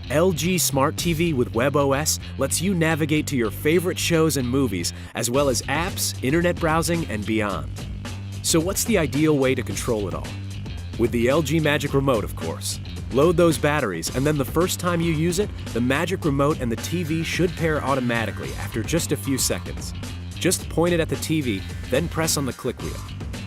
LG Smart TV with WebOS lets you navigate to your favorite shows and movies, as well as apps, internet browsing, and beyond. So what's the ideal way to control it all? With the LG Magic Remote, of course. Load those batteries, and then the first time you use it, the Magic Remote and the TV should pair automatically after just a few seconds. Just point it at the TV, then press on the click wheel.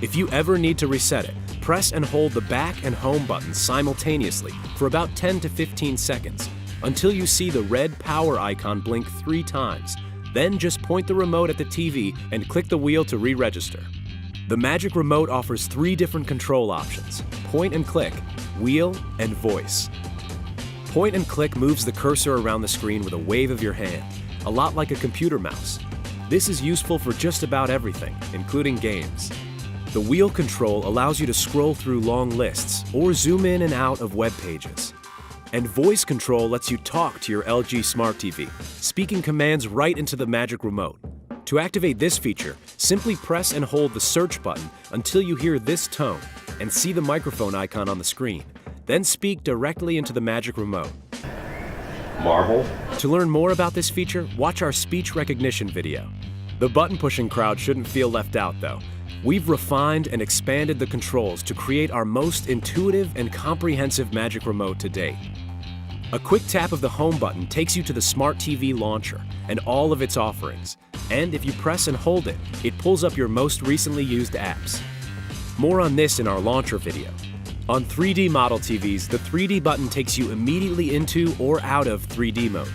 If you ever need to reset it, press and hold the back and home buttons simultaneously for about 10 to 15 seconds until you see the red power icon blink 3 times. Then just point the remote at the TV and click the wheel to re-register. The Magic Remote offers 3 different control options: point and click, wheel, and voice. Point and click moves the cursor around the screen with a wave of your hand, a lot like a computer mouse. This is useful for just about everything, including games. The wheel control allows you to scroll through long lists or zoom in and out of web pages. And voice control lets you talk to your LG Smart TV, speaking commands right into the Magic Remote. To activate this feature, simply press and hold the search button until you hear this tone and see the microphone icon on the screen. Then speak directly into the Magic Remote. Marvel. To learn more about this feature, watch our speech recognition video. The button-pushing crowd shouldn't feel left out, though. We've refined and expanded the controls to create our most intuitive and comprehensive Magic Remote to date. A quick tap of the home button takes you to the Smart TV launcher and all of its offerings. And if you press and hold it, it pulls up your most recently used apps. More on this in our launcher video. On 3D model TVs, the 3D button takes you immediately into or out of 3D mode.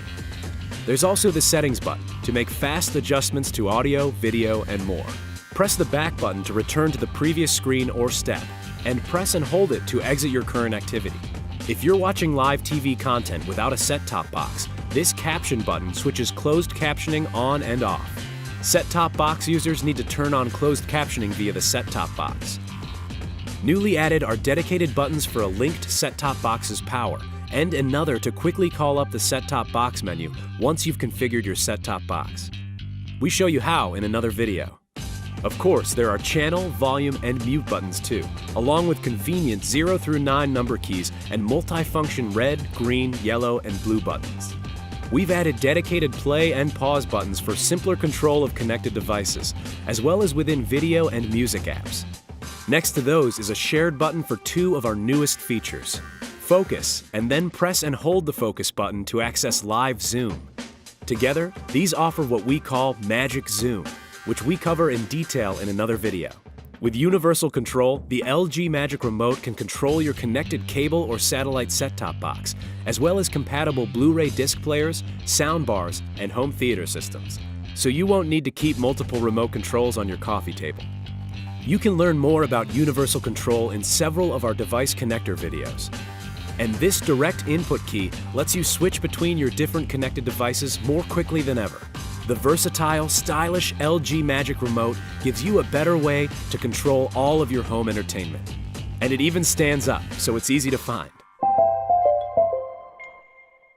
There's also the settings button to make fast adjustments to audio, video, and more. Press the back button to return to the previous screen or step, and press and hold it to exit your current activity. If you're watching live TV content without a set-top box, this caption button switches closed captioning on and off. Set-top box users need to turn on closed captioning via the set-top box. Newly added are dedicated buttons for a linked set-top box's power, and another to quickly call up the set-top box menu once you've configured your set-top box. We show you how in another video. Of course, there are channel, volume, and mute buttons too, along with convenient 0 through 9 number keys and multifunction red, green, yellow, and blue buttons. We've added dedicated play and pause buttons for simpler control of connected devices, as well as within video and music apps. Next to those is a shared button for 2 of our newest features: Focus, and then press and hold the Focus button to access live zoom. Together, these offer what we call Magic Zoom, which we cover in detail in another video. With universal control, the LG Magic Remote can control your connected cable or satellite set-top box, as well as compatible Blu-ray disc players, sound bars, and home theater systems. So you won't need to keep multiple remote controls on your coffee table. You can learn more about universal control in several of our device connector videos. And this direct input key lets you switch between your different connected devices more quickly than ever. The versatile, stylish LG Magic Remote gives you a better way to control all of your home entertainment. And it even stands up, so it's easy to find.